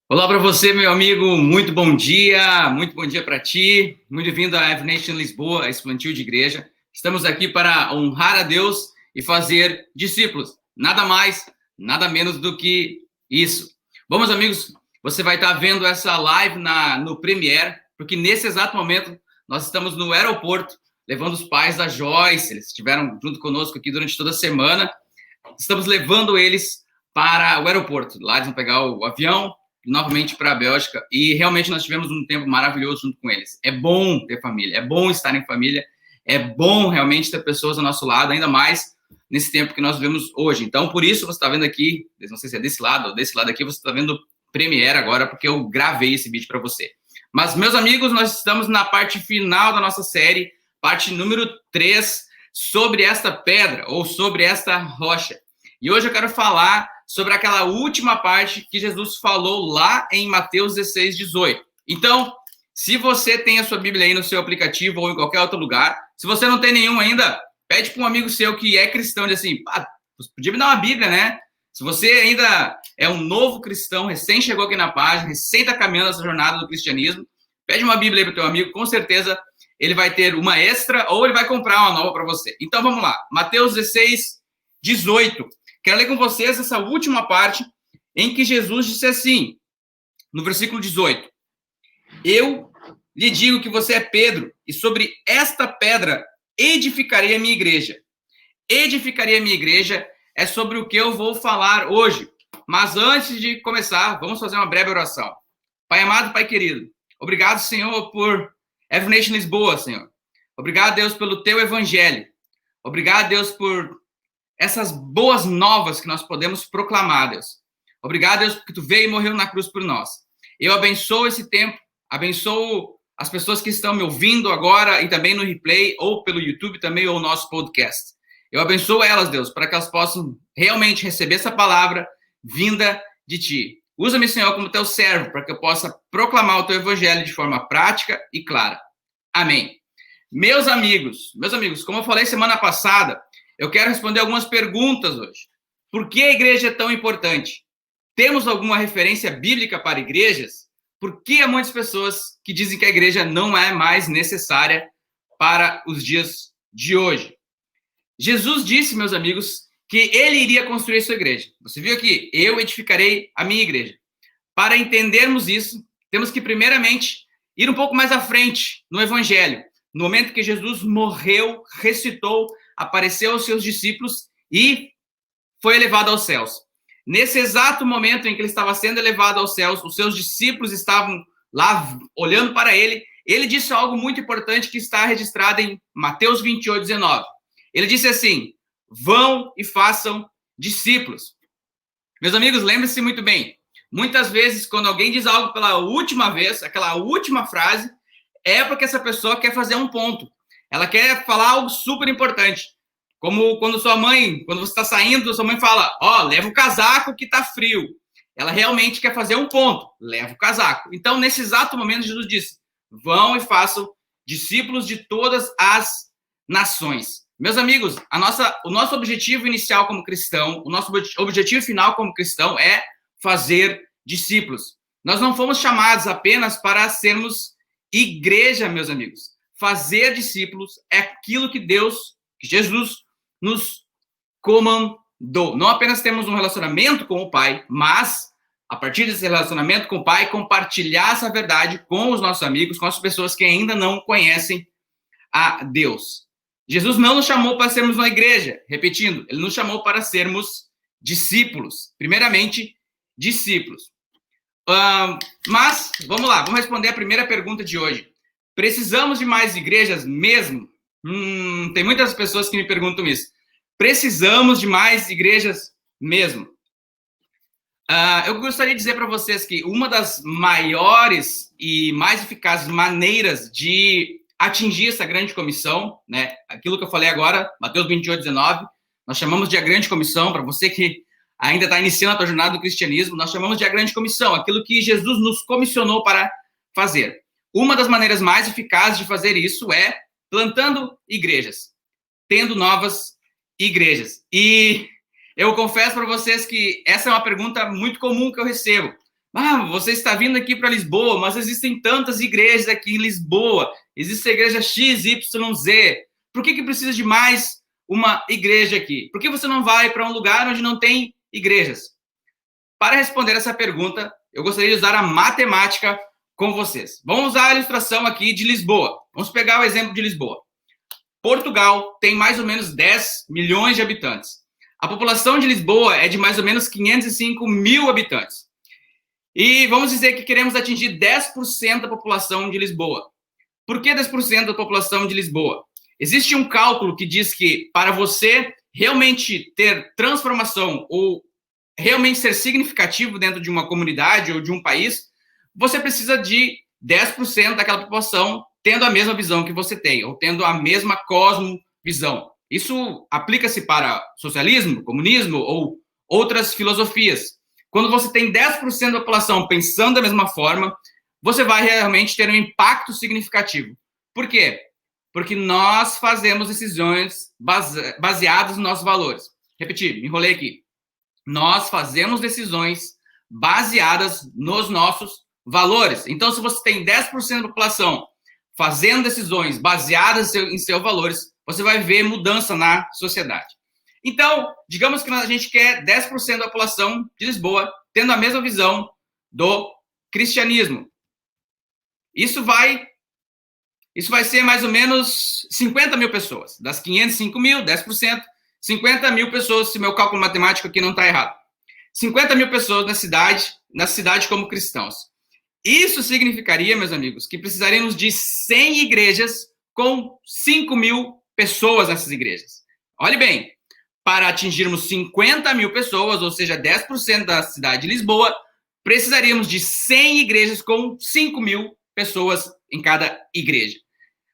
Olá para você, meu amigo, muito bom dia para ti, muito bem-vindo à Every Nation Lisboa, esse plantio de igreja. Estamos aqui para honrar a Deus e fazer discípulos, nada mais, nada menos do que isso. Bom, meus amigos, você vai estar vendo essa live no Premiere, porque nesse exato momento nós estamos no aeroporto, levando os pais da Joyce, eles estiveram junto conosco aqui durante toda a semana, estamos levando eles para o aeroporto, lá eles vão pegar o avião, novamente para a Bélgica, e realmente nós tivemos um tempo maravilhoso junto com eles. É bom ter família, é bom estar em família, é bom realmente ter pessoas ao nosso lado, ainda mais nesse tempo que nós vivemos hoje. Então, por isso você está vendo aqui, não sei se é desse lado ou desse lado aqui, você está vendo Premiere agora, porque eu gravei esse vídeo para você. Mas, meus amigos, nós estamos na parte final da nossa série, parte número 3, sobre esta pedra, ou sobre esta rocha. E hoje eu quero falar sobre aquela última parte que Jesus falou lá em Mateus 16, 18. Então, se você tem a sua Bíblia aí no seu aplicativo ou em qualquer outro lugar, se você não tem nenhum ainda, pede para um amigo seu que é cristão, diz assim, podia me dar uma Bíblia, né? Se você ainda é um novo cristão, recém chegou aqui na página, recém está caminhando essa jornada do cristianismo, pede uma Bíblia aí para o teu amigo, com certeza ele vai ter uma extra ou ele vai comprar uma nova para você. Então, vamos lá. Mateus 16, 18. Quero ler com vocês essa última parte em que Jesus disse assim, no versículo 18: Eu lhe digo que você é Pedro, e sobre esta pedra edificarei a minha igreja. Edificarei a minha igreja é sobre o que eu vou falar hoje. Mas antes de começar, vamos fazer uma breve oração. Pai amado, Pai querido, obrigado, Senhor, por Every Nation Lisboa, Senhor. Obrigado, Deus, pelo teu evangelho. Obrigado, Deus, por essas boas novas que nós podemos proclamar, Deus. Obrigado, Deus, porque tu veio e morreu na cruz por nós. Eu abençoo esse tempo, abençoo as pessoas que estão me ouvindo agora e também no replay, ou pelo YouTube também, ou nosso podcast. Eu abençoo elas, Deus, para que elas possam realmente receber essa palavra vinda de ti. Usa-me, Senhor, como teu servo, para que eu possa proclamar o teu evangelho de forma prática e clara. Amém. Meus amigos, como eu falei semana passada, eu quero responder algumas perguntas hoje. Por que a igreja é tão importante? Temos alguma referência bíblica para igrejas? Por que há muitas pessoas que dizem que a igreja não é mais necessária para os dias de hoje? Jesus disse, meus amigos, que ele iria construir sua igreja. Você viu aqui, eu edificarei a minha igreja. Para entendermos isso, temos que primeiramente ir um pouco mais à frente no evangelho. No momento que Jesus morreu, ressuscitou, apareceu aos seus discípulos e foi elevado aos céus. Nesse exato momento em que ele estava sendo elevado aos céus, os seus discípulos estavam lá olhando para ele. Ele disse algo muito importante que está registrado em Mateus 28, 19. Ele disse assim: vão e façam discípulos. Meus amigos, lembre-se muito bem, muitas vezes quando alguém diz algo pela última vez, aquela última frase, é porque essa pessoa quer fazer um ponto. Ela quer falar algo super importante. Como quando quando você está saindo, sua mãe fala, leva o casaco que está frio. Ela realmente quer fazer um ponto, leva o casaco. Então, nesse exato momento, Jesus disse, vão e façam discípulos de todas as nações. Meus amigos, o nosso objetivo inicial como cristão, o nosso objetivo final como cristão é fazer discípulos. Nós não fomos chamados apenas para sermos igreja, meus amigos. Fazer discípulos é aquilo que Jesus nos comandou. Não apenas temos um relacionamento com o Pai, mas, a partir desse relacionamento com o Pai, compartilhar essa verdade com os nossos amigos, com as pessoas que ainda não conhecem a Deus. Jesus não nos chamou para sermos uma igreja, repetindo, ele nos chamou para sermos discípulos. Primeiramente, discípulos. Mas, vamos lá, vamos responder a primeira pergunta de hoje. Precisamos de mais igrejas mesmo? Tem muitas pessoas que me perguntam isso. Precisamos de mais igrejas mesmo? Eu gostaria de dizer para vocês que uma das maiores e mais eficazes maneiras de atingir essa grande comissão, né? Aquilo que eu falei agora, Mateus 28, 19, nós chamamos de a grande comissão, para você que ainda está iniciando a sua jornada do cristianismo, nós chamamos de a grande comissão, aquilo que Jesus nos comissionou para fazer. Uma das maneiras mais eficazes de fazer isso é plantando igrejas, tendo novas igrejas. E eu confesso para vocês que essa é uma pergunta muito comum que eu recebo. Ah, você está vindo aqui para Lisboa, mas existem tantas igrejas aqui em Lisboa. Existe a igreja XYZ. Por que precisa de mais uma igreja aqui? Por que você não vai para um lugar onde não tem igrejas? Para responder essa pergunta, eu gostaria de usar a matemática com vocês. Vamos usar a ilustração aqui de Lisboa. Vamos pegar o exemplo de Lisboa. Portugal tem mais ou menos 10 milhões de habitantes. A população de Lisboa é de mais ou menos 505 mil habitantes. E vamos dizer que queremos atingir 10% da população de Lisboa. Por que 10% da população de Lisboa? Existe um cálculo que diz que para você realmente ter transformação ou realmente ser significativo dentro de uma comunidade ou de um país, você precisa de 10% daquela população tendo a mesma visão que você tem, ou tendo a mesma cosmovisão. Isso aplica-se para socialismo, comunismo ou outras filosofias. Quando você tem 10% da população pensando da mesma forma, você vai realmente ter um impacto significativo. Por quê? Porque nós fazemos decisões baseadas nos nossos valores. Repetir, me enrolei aqui. Nós fazemos decisões baseadas nos nossos valores. Então, se você tem 10% da população fazendo decisões baseadas em seus valores, você vai ver mudança na sociedade. Então, digamos que a gente quer 10% da população de Lisboa tendo a mesma visão do cristianismo. Isso vai ser mais ou menos 50 mil pessoas. Das 505 mil, 10%, 50 mil pessoas, se meu cálculo matemático aqui não está errado. 50 mil pessoas na cidade como cristãos. Isso significaria, meus amigos, que precisaríamos de 100 igrejas com 5 mil pessoas nessas igrejas. Olhe bem, para atingirmos 50 mil pessoas, ou seja, 10% da cidade de Lisboa, precisaríamos de 100 igrejas com 5 mil pessoas em cada igreja.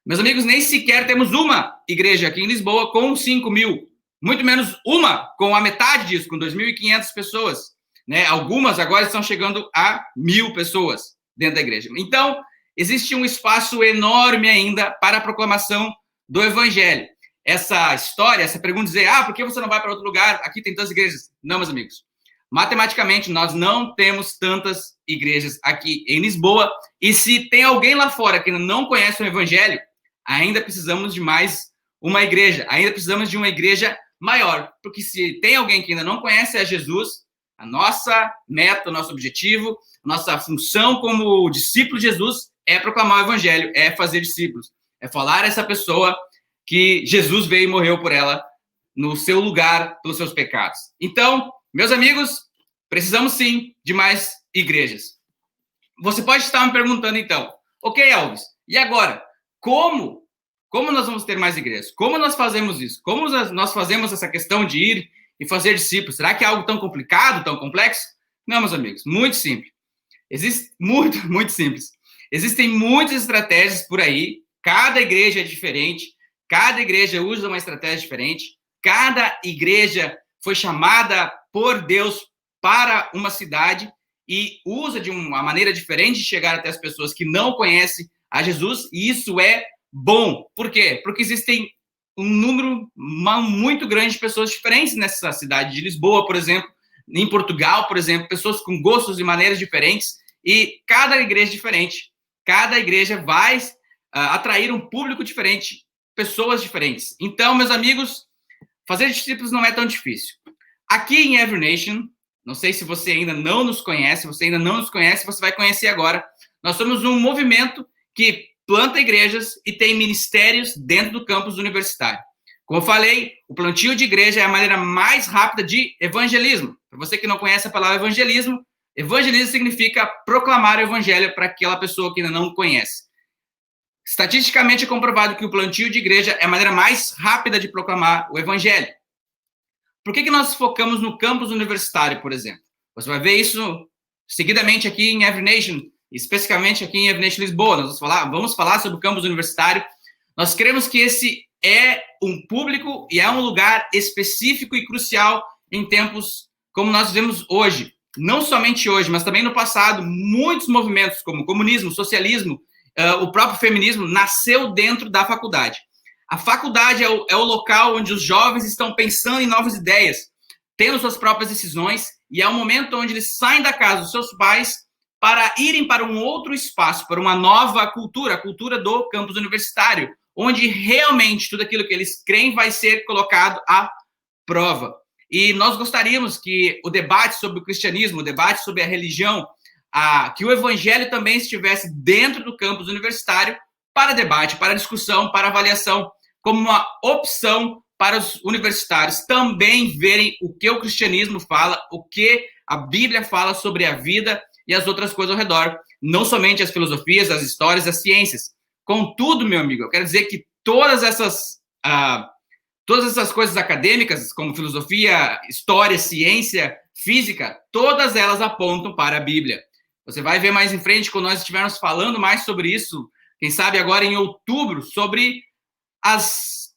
Meus amigos, nem sequer temos uma igreja aqui em Lisboa com 5 mil. Muito menos uma com a metade disso, com 2.500 pessoas. Né? Algumas agora estão chegando a 1.000 pessoas dentro da igreja. Então, existe um espaço enorme ainda para a proclamação do evangelho. Essa história, essa pergunta de dizer, por que você não vai para outro lugar? Aqui tem tantas igrejas. Não, meus amigos. Matematicamente, nós não temos tantas igrejas aqui em Lisboa. E se tem alguém lá fora que não conhece o evangelho, ainda precisamos de mais uma igreja. Ainda precisamos de uma igreja maior. Porque se tem alguém que ainda não conhece a Jesus, a nossa meta, o nosso objetivo, a nossa função como discípulo de Jesus é proclamar o evangelho, é fazer discípulos, é falar a essa pessoa que Jesus veio e morreu por ela no seu lugar, pelos seus pecados. Então, meus amigos, precisamos sim de mais igrejas. Você pode estar me perguntando então, ok, Elvis, e agora? Como nós vamos ter mais igrejas? Como nós fazemos isso? Como nós fazemos essa questão de ir e fazer discípulos? Será que é algo tão complicado, tão complexo? Não, meus amigos, muito simples. Muito simples. Existem muitas estratégias por aí, cada igreja é diferente, cada igreja usa uma estratégia diferente, cada igreja foi chamada por Deus para uma cidade e usa de uma maneira diferente de chegar até as pessoas que não conhecem a Jesus, e isso é bom. Por quê? Porque existem um número muito grande de pessoas diferentes nessa cidade de Lisboa, por exemplo, em Portugal, por exemplo, pessoas com gostos e maneiras diferentes, e cada igreja diferente, cada igreja vai atrair um público diferente, pessoas diferentes. Então, meus amigos, fazer discípulos não é tão difícil. Aqui em Every Nation, não sei se você ainda não nos conhece, você vai conhecer agora. Nós somos um movimento que planta igrejas e tem ministérios dentro do campus universitário. Como eu falei, o plantio de igreja é a maneira mais rápida de evangelismo. Para você que não conhece a palavra evangelismo, evangelismo significa proclamar o evangelho para aquela pessoa que ainda não conhece. Estatisticamente é comprovado que o plantio de igreja é a maneira mais rápida de proclamar o evangelho. Por que nós focamos no campus universitário, por exemplo? Você vai ver isso seguidamente aqui em Every Nation, especificamente aqui em Every Nation Lisboa. Nós vamos falar sobre o campus universitário. Nós queremos que esse é um público e é um lugar específico e crucial em tempos como nós vivemos hoje. Não somente hoje, mas também no passado, muitos movimentos como comunismo, socialismo, o próprio feminismo nasceu dentro da faculdade. A faculdade é o local onde os jovens estão pensando em novas ideias, tendo suas próprias decisões, e é o momento onde eles saem da casa dos seus pais para irem para um outro espaço, para uma nova cultura, a cultura do campus universitário, onde realmente tudo aquilo que eles creem vai ser colocado à prova. E nós gostaríamos que o debate sobre o cristianismo, o debate sobre a religião, que o evangelho também estivesse dentro do campus universitário para debate, para discussão, para avaliação, como uma opção para os universitários também verem o que o cristianismo fala, o que a Bíblia fala sobre a vida e as outras coisas ao redor, não somente as filosofias, as histórias, as ciências. Contudo, meu amigo, eu quero dizer que todas essas coisas acadêmicas, como filosofia, história, ciência, física, todas elas apontam para a Bíblia. Você vai ver mais em frente, quando nós estivermos falando mais sobre isso, quem sabe agora em outubro, sobre as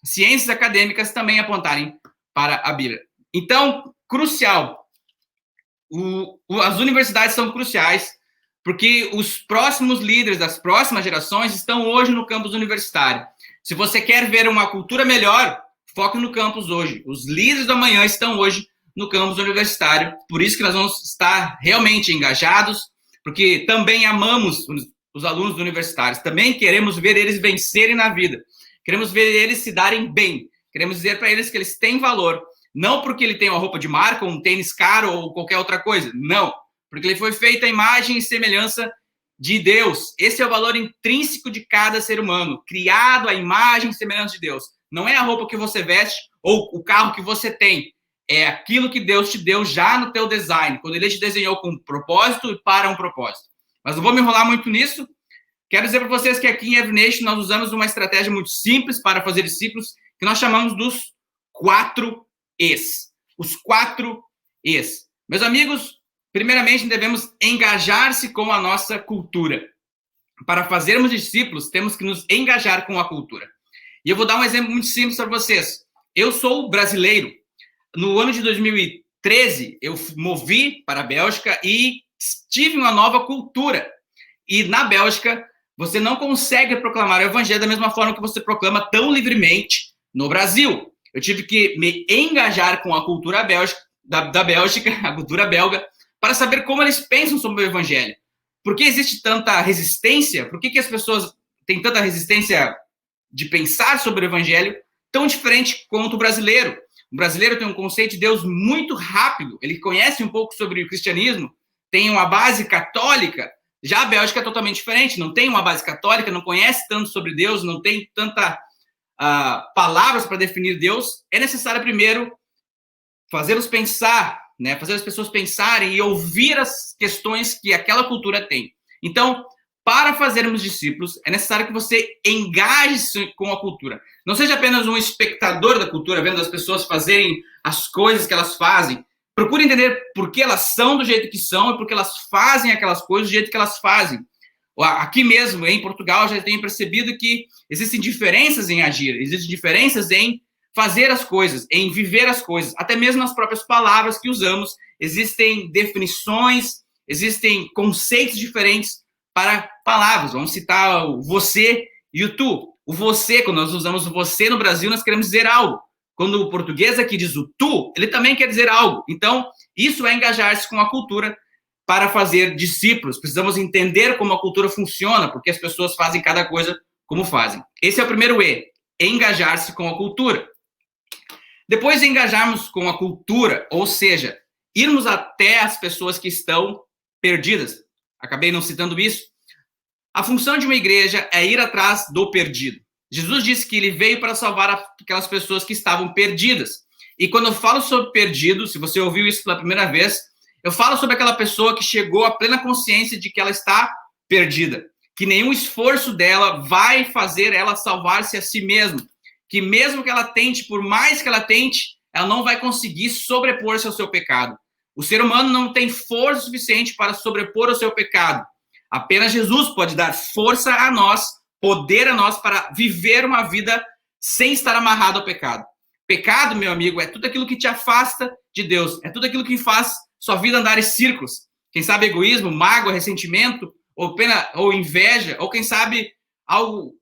ciências acadêmicas também apontarem para a Bíblia. Então, crucial. As universidades são cruciais, porque os próximos líderes das próximas gerações estão hoje no campus universitário. Se você quer ver uma cultura melhor, foque no campus hoje. Os líderes do amanhã estão hoje no campus universitário. Por isso que nós vamos estar realmente engajados, porque também amamos os alunos universitários. Também queremos ver eles vencerem na vida. Queremos ver eles se darem bem. Queremos dizer para eles que eles têm valor. Não porque ele tem uma roupa de marca, um tênis caro ou qualquer outra coisa. Não. Porque ele foi feito à imagem e semelhança de Deus. Esse é o valor intrínseco de cada ser humano. Criado à imagem e semelhança de Deus. Não é a roupa que você veste ou o carro que você tem. É aquilo que Deus te deu já no teu design. Quando ele te desenhou com um propósito e para um propósito. Mas não vou me enrolar muito nisso. Quero dizer para vocês que aqui em Evanation nós usamos uma estratégia muito simples para fazer discípulos, que nós chamamos dos 4 Es. Os 4 Es. Meus amigos, primeiramente devemos engajar-se com a nossa cultura. Para fazermos discípulos, temos que nos engajar com a cultura. E eu vou dar um exemplo muito simples para vocês. Eu sou brasileiro. No ano de 2013, eu movi para a Bélgica e tive uma nova cultura. E na Bélgica, você não consegue proclamar o evangelho da mesma forma que você proclama tão livremente no Brasil. Eu tive que me engajar com a cultura da Bélgica, a cultura belga, para saber como eles pensam sobre o evangelho. Por que existe tanta resistência? Por que as pessoas têm tanta resistência de pensar sobre o evangelho tão diferente quanto o brasileiro? O brasileiro tem um conceito de Deus muito rápido. Ele conhece um pouco sobre o cristianismo, tem uma base católica. Já a Bélgica é totalmente diferente, não tem uma base católica, não conhece tanto sobre Deus, não tem tanta palavras para definir Deus. É necessário primeiro fazê-los pensar, né? Fazer as pessoas pensarem e ouvir as questões que aquela cultura tem. Então, para fazermos discípulos, é necessário que você engaje-se com a cultura. Não seja apenas um espectador da cultura, vendo as pessoas fazerem as coisas que elas fazem. Procure entender por que elas são do jeito que são e por que elas fazem aquelas coisas do jeito que elas fazem. Aqui mesmo, em Portugal, já tenho percebido que existem diferenças em agir, existem diferenças em fazer as coisas, em viver as coisas. Até mesmo nas próprias palavras que usamos, existem definições, existem conceitos diferentes para palavras. Vamos citar o você e o tu. O você, quando nós usamos o você no Brasil, nós queremos dizer algo. Quando o português aqui diz o tu, ele também quer dizer algo. Então, isso é engajar-se com a cultura para fazer discípulos. Precisamos entender como a cultura funciona, porque as pessoas fazem cada coisa como fazem. Esse é o primeiro E, engajar-se com a cultura. Depois de engajarmos com a cultura, ou seja, irmos até as pessoas que estão perdidas. Acabei não citando isso. A função de uma igreja é ir atrás do perdido. Jesus disse que ele veio para salvar aquelas pessoas que estavam perdidas. E quando eu falo sobre perdido, se você ouviu isso pela primeira vez, eu falo sobre aquela pessoa que chegou à plena consciência de que ela está perdida, que nenhum esforço dela vai fazer ela salvar-se a si mesma, que mesmo que ela tente, por mais que ela tente, ela não vai conseguir sobrepor-se ao seu pecado. O ser humano não tem força suficiente para sobrepor o seu pecado. Apenas Jesus pode dar força a nós, poder a nós para viver uma vida sem estar amarrado ao pecado. Pecado, meu amigo, é tudo aquilo que te afasta de Deus, é tudo aquilo que faz sua vida andar em círculos. Quem sabe egoísmo, mágoa, ressentimento, ou pena, ou inveja, ou quem sabe algo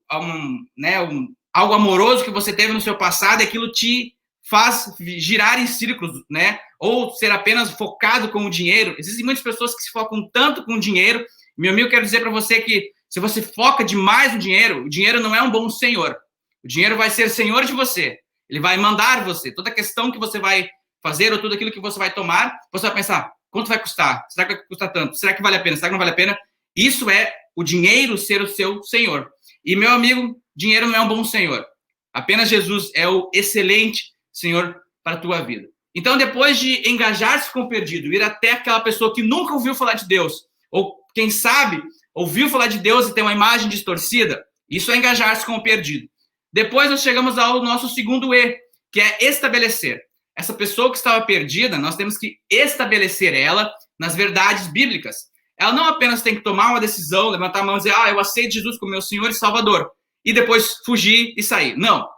amoroso que você teve no seu passado, aquilo te faz girar em círculos, né? Ou ser apenas focado com o dinheiro. Existem muitas pessoas que se focam tanto com o dinheiro. Meu amigo, quero dizer para você que se você foca demais no dinheiro, o dinheiro não é um bom senhor. O dinheiro vai ser senhor de você. Ele vai mandar você. Toda questão que você vai fazer ou tudo aquilo que você vai tomar, você vai pensar, quanto vai custar? Será que vai custar tanto? Será que vale a pena? Será que não vale a pena? Isso é o dinheiro ser o seu senhor. E, meu amigo, dinheiro não é um bom senhor. Apenas Jesus é o excelente senhor para a tua vida. Então, depois de engajar-se com o perdido, ir até aquela pessoa que nunca ouviu falar de Deus, ou quem sabe ouviu falar de Deus e tem uma imagem distorcida, isso é engajar-se com o perdido. Depois nós chegamos ao nosso segundo E, que é estabelecer. Essa pessoa que estava perdida, nós temos que estabelecer ela nas verdades bíblicas. Ela não apenas tem que tomar uma decisão, levantar a mão e dizer, eu aceito Jesus como meu Senhor e Salvador, e depois fugir e sair. Não.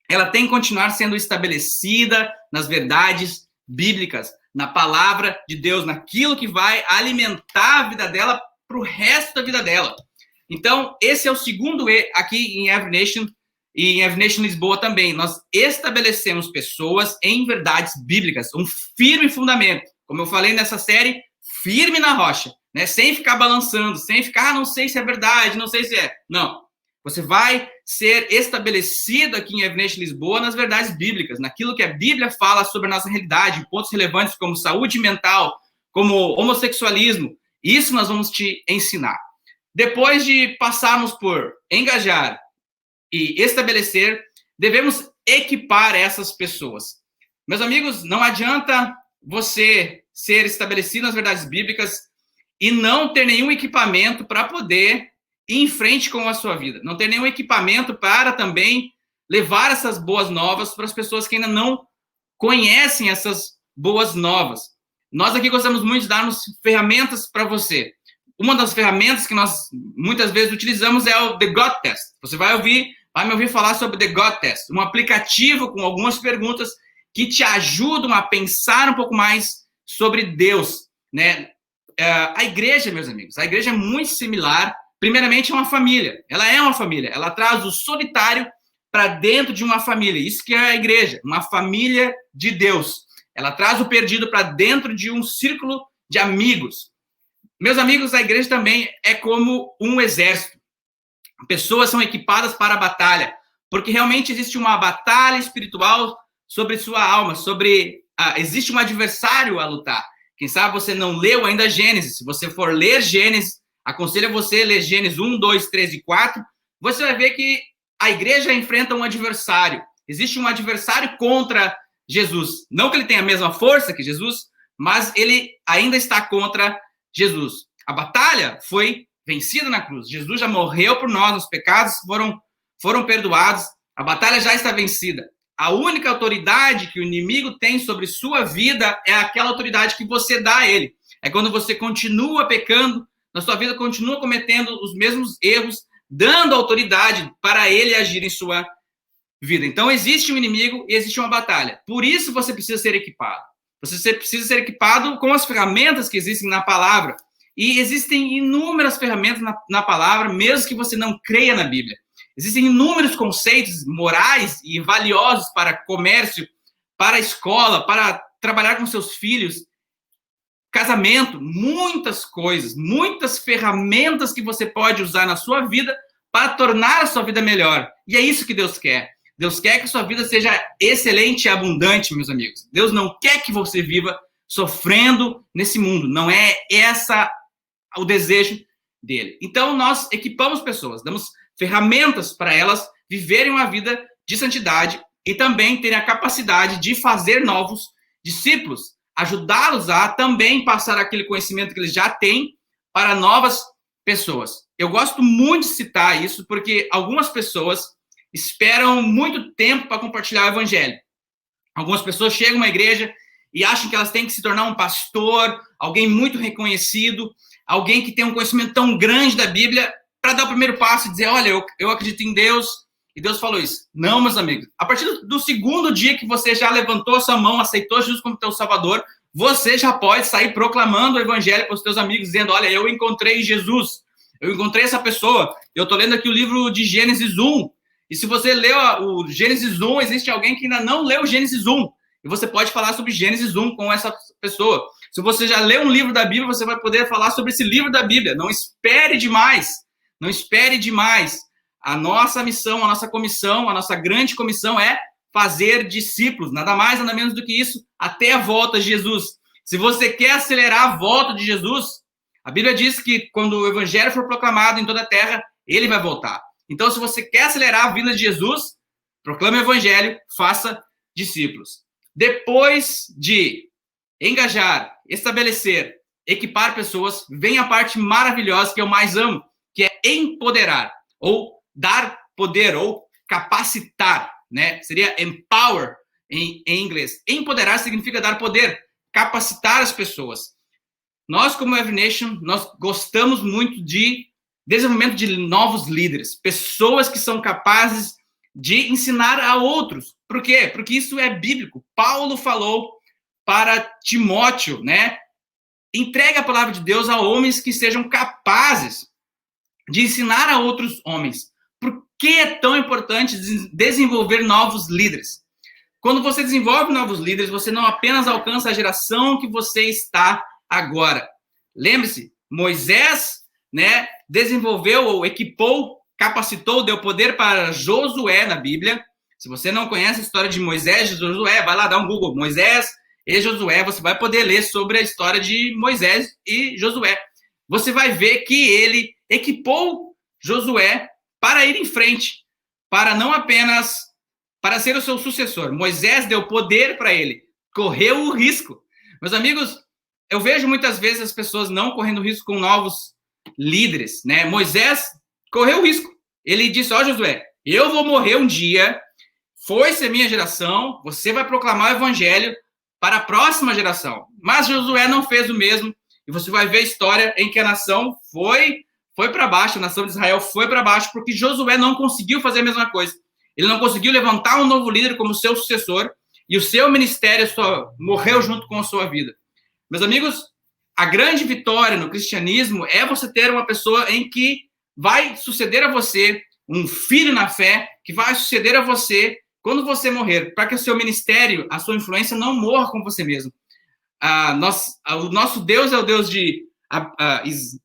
Ela tem que continuar sendo estabelecida nas verdades bíblicas, na palavra de Deus, naquilo que vai alimentar a vida dela para o resto da vida dela. Então, esse é o segundo E aqui em Every Nation e em Every Nation Lisboa também. Nós estabelecemos pessoas em verdades bíblicas, um firme fundamento. Como eu falei nessa série, firme na rocha, né? Sem ficar balançando, sem ficar, não sei se é verdade, não sei se é. Não. Você vai ser estabelecido aqui em Every Nation Lisboa nas verdades bíblicas, naquilo que a Bíblia fala sobre a nossa realidade, pontos relevantes como saúde mental, como homossexualismo. Isso nós vamos te ensinar. Depois de passarmos por engajar e estabelecer, devemos equipar essas pessoas. Meus amigos, não adianta você ser estabelecido nas verdades bíblicas e não ter nenhum equipamento para poder ir em frente com a sua vida. Não ter nenhum equipamento para também levar essas boas novas para as pessoas que ainda não conhecem essas boas novas. Nós aqui gostamos muito de darmos ferramentas para você. Uma das ferramentas que nós muitas vezes utilizamos é o The God Test. Você vai me ouvir falar sobre The God Test, um aplicativo com algumas perguntas que te ajudam a pensar um pouco mais sobre Deus, né? A igreja, meus amigos, a igreja é muito similar. Primeiramente, é uma família. Ela é uma família. Ela traz o solitário para dentro de uma família. Isso que é a igreja, uma família de Deus. Ela traz o perdido para dentro de um círculo de amigos. Meus amigos, a igreja também é como um exército. Pessoas são equipadas para a batalha, porque realmente existe uma batalha espiritual sobre sua alma, existe um adversário a lutar. Quem sabe você não leu ainda Gênesis. Se você for ler Gênesis, aconselho você a ler Gênesis 1, 2, 3 e 4, você vai ver que a igreja enfrenta um adversário. Existe um adversário contra Jesus. Não que ele tenha a mesma força que Jesus, mas ele ainda está contra Jesus. A batalha foi vencida na cruz. Jesus já morreu por nós, os pecados foram perdoados, a batalha já está vencida. A única autoridade que o inimigo tem sobre sua vida é aquela autoridade que você dá a ele. É quando você continua pecando, na sua vida continua cometendo os mesmos erros, dando autoridade para ele agir em sua vida. Então, existe um inimigo e existe uma batalha. Por isso, você precisa ser equipado. Você precisa ser equipado com as ferramentas que existem na palavra. E existem inúmeras ferramentas na palavra, mesmo que você não creia na Bíblia. Existem inúmeros conceitos morais e valiosos para comércio, para a escola, para trabalhar com seus filhos, casamento, muitas coisas, muitas ferramentas que você pode usar na sua vida para tornar a sua vida melhor. E é isso que Deus quer. Deus quer que a sua vida seja excelente e abundante, meus amigos. Deus não quer que você viva sofrendo nesse mundo. Não é essa o desejo dele. Então, nós equipamos pessoas, damos ferramentas para elas viverem uma vida de santidade e também terem a capacidade de fazer novos discípulos, ajudá-los a também passar aquele conhecimento que eles já têm para novas pessoas. Eu gosto muito de citar isso porque algumas pessoas esperam muito tempo para compartilhar o evangelho. Algumas pessoas chegam à igreja e acham que elas têm que se tornar um pastor, alguém muito reconhecido, alguém que tem um conhecimento tão grande da Bíblia, para dar o primeiro passo e dizer, olha, eu acredito em Deus, e Deus falou isso. Não, meus amigos, a partir do segundo dia que você já levantou a sua mão, aceitou Jesus como teu Salvador, você já pode sair proclamando o evangelho para os teus amigos, dizendo, olha, eu encontrei Jesus, eu encontrei essa pessoa, eu estou lendo aqui o livro de Gênesis 1, E se você leu o Gênesis 1, existe alguém que ainda não leu o Gênesis 1. E você pode falar sobre Gênesis 1 com essa pessoa. Se você já leu um livro da Bíblia, você vai poder falar sobre esse livro da Bíblia. Não espere demais. Não espere demais. A nossa missão, a nossa comissão, a nossa grande comissão é fazer discípulos. Nada mais, nada menos do que isso, até a volta de Jesus. Se você quer acelerar a volta de Jesus, a Bíblia diz que quando o evangelho for proclamado em toda a terra, ele vai voltar. Então, se você quer acelerar a vinda de Jesus, proclame o evangelho, faça discípulos. Depois de engajar, estabelecer, equipar pessoas, vem a parte maravilhosa que eu mais amo, que é empoderar, ou dar poder, ou capacitar, né? Seria empower em inglês. Empoderar significa dar poder, capacitar as pessoas. Nós, como Every Nation, nós gostamos muito de desenvolvimento de novos líderes, pessoas que são capazes de ensinar a outros. Por quê? Porque isso é bíblico. Paulo falou para Timóteo, né? Entregue a palavra de Deus a homens que sejam capazes de ensinar a outros homens. Por que é tão importante desenvolver novos líderes? Quando você desenvolve novos líderes, você não apenas alcança a geração que você está agora. Lembre-se, Moisés, né, desenvolveu ou equipou, capacitou, deu poder para Josué na Bíblia. Se você não conhece a história de Moisés e Josué, vai lá dar um Google, Moisés e Josué, você vai poder ler sobre a história de Moisés e Josué. Você vai ver que ele equipou Josué para ir em frente, para não apenas para ser o seu sucessor. Moisés deu poder para ele, correu o risco. Meus amigos, eu vejo muitas vezes as pessoas não correndo risco com novos líderes, né? Moisés correu o risco. Ele disse, ó Josué, eu vou morrer um dia, foi-se a minha geração, você vai proclamar o evangelho para a próxima geração. Mas Josué não fez o mesmo, e você vai ver a história em que a nação foi para baixo, a nação de Israel foi para baixo, porque Josué não conseguiu fazer a mesma coisa. Ele não conseguiu levantar um novo líder como seu sucessor, e o seu ministério só morreu junto com a sua vida. Meus amigos, a grande vitória no cristianismo é você ter uma pessoa em que vai suceder a você, um filho na fé, que vai suceder a você quando você morrer, para que o seu ministério, a sua influência não morra com você mesmo. O nosso Deus é o Deus de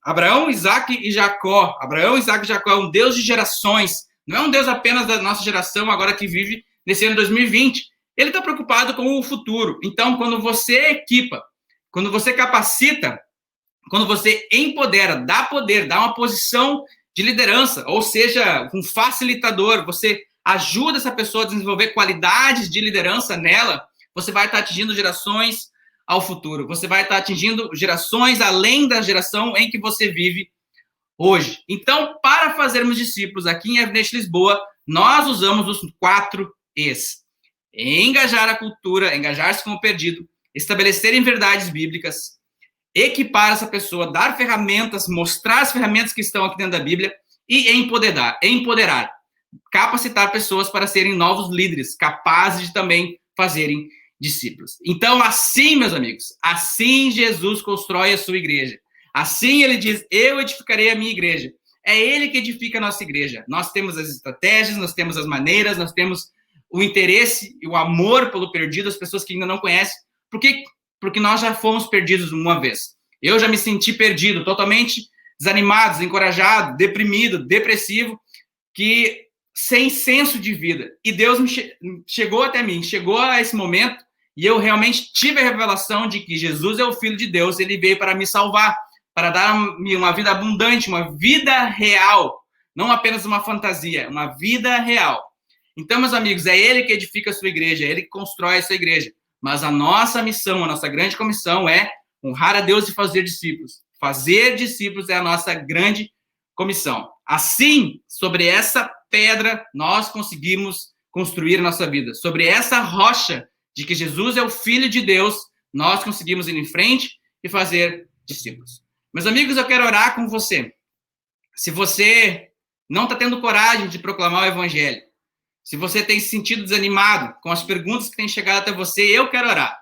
Abraão, Isaac e Jacó. Abraão, Isaac e Jacó é um Deus de gerações. Não é um Deus apenas da nossa geração, agora que vive nesse ano 2020. Ele está preocupado com o futuro. Então, quando você equipa, quando você capacita, quando você empodera, dá poder, dá uma posição de liderança, ou seja, um facilitador, você ajuda essa pessoa a desenvolver qualidades de liderança nela, você vai estar atingindo gerações ao futuro. Você vai estar atingindo gerações além da geração em que você vive hoje. Então, para fazermos discípulos aqui em Every Nation Lisboa, nós usamos os 4 E's. Engajar a cultura, engajar-se com o perdido, estabelecerem verdades bíblicas, equipar essa pessoa, dar ferramentas, mostrar as ferramentas que estão aqui dentro da Bíblia e empoderar, capacitar pessoas para serem novos líderes, capazes de também fazerem discípulos. Então, assim, meus amigos, assim Jesus constrói a sua igreja. Assim ele diz, eu edificarei a minha igreja. É ele que edifica a nossa igreja. Nós temos as estratégias, nós temos as maneiras, nós temos o interesse e o amor pelo perdido, as pessoas que ainda não conhecem. Por quê? Porque nós já fomos perdidos uma vez. Eu já me senti perdido, totalmente desanimado, desencorajado, deprimido, depressivo, que sem senso de vida. E Deus chegou até mim, chegou a esse momento, e eu realmente tive a revelação de que Jesus é o Filho de Deus, ele veio para me salvar, para dar-me uma vida abundante, uma vida real, não apenas uma fantasia, uma vida real. Então, meus amigos, é ele que edifica a sua igreja, é ele que constrói a sua igreja. Mas a nossa missão, a nossa grande comissão é honrar a Deus e fazer discípulos. Fazer discípulos é a nossa grande comissão. Assim, sobre essa pedra, nós conseguimos construir a nossa vida. Sobre essa rocha de que Jesus é o Filho de Deus, nós conseguimos ir em frente e fazer discípulos. Meus amigos, eu quero orar com você. Se você não está tendo coragem de proclamar o Evangelho, se você tem se sentido desanimado com as perguntas que têm chegado até você, eu quero orar.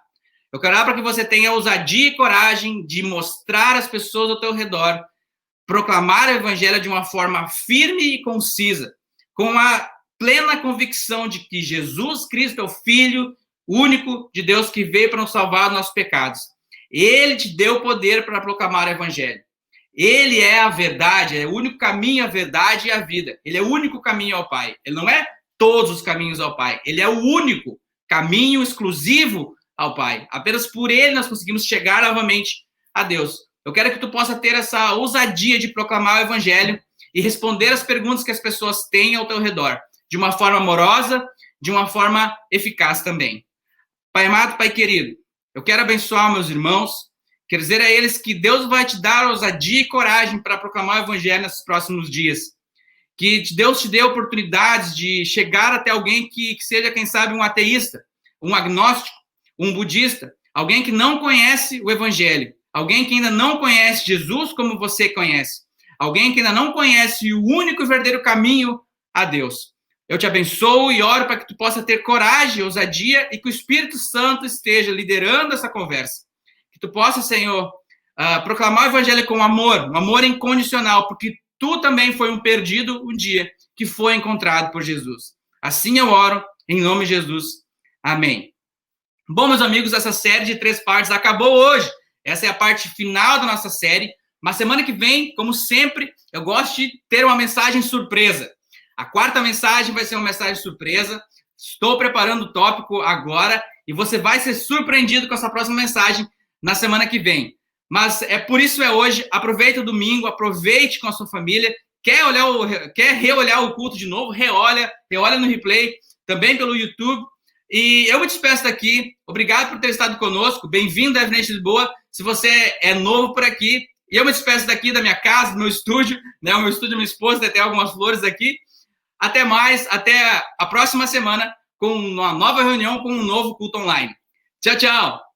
Eu quero orar para que você tenha ousadia e coragem de mostrar às pessoas ao teu redor, proclamar o Evangelho de uma forma firme e concisa, com a plena convicção de que Jesus Cristo é o Filho único de Deus que veio para nos salvar dos nossos pecados. Ele te deu poder para proclamar o evangelho. Ele é a verdade, é o único caminho, a verdade e a vida. Ele é o único caminho ao Pai. Ele não é todos os caminhos ao Pai. Ele é o único caminho exclusivo ao Pai. Apenas por ele nós conseguimos chegar novamente a Deus. Eu quero que tu possa ter essa ousadia de proclamar o evangelho e responder as perguntas que as pessoas têm ao teu redor, de uma forma amorosa, de uma forma eficaz também. Pai amado, Pai querido, eu quero abençoar meus irmãos, quero dizer a eles que Deus vai te dar ousadia e coragem para proclamar o evangelho nesses próximos dias. Que Deus te dê oportunidades de chegar até alguém que seja, quem sabe, um ateísta, um agnóstico, um budista, alguém que não conhece o evangelho, alguém que ainda não conhece Jesus como você conhece, alguém que ainda não conhece o único e verdadeiro caminho a Deus. Eu te abençoo e oro para que tu possa ter coragem, ousadia e que o Espírito Santo esteja liderando essa conversa. Que tu possa, Senhor, proclamar o evangelho com amor, um amor incondicional, porque tu também foi um perdido um dia que foi encontrado por Jesus. Assim eu oro, em nome de Jesus. Amém. Bom, meus amigos, essa série de 3 partes acabou hoje. Essa é a parte final da nossa série. Mas semana que vem, como sempre, eu gosto de ter uma mensagem surpresa. A 4ª mensagem vai ser uma mensagem surpresa. Estou preparando o tópico agora e você vai ser surpreendido com essa próxima mensagem na semana que vem. Mas por isso é hoje. Aproveita o domingo, aproveite com a sua família. Quer reolhar o culto de novo? Reolha no replay, também pelo YouTube. E eu me despeço daqui. Obrigado por ter estado conosco. Bem-vindo à Evidência Lisboa. Se você é novo por aqui, e eu me despeço daqui da minha casa, do meu estúdio, né? O meu estúdio, minha esposa, tem até algumas flores aqui. Até mais, até a próxima semana com uma nova reunião, com um novo culto online. Tchau, tchau!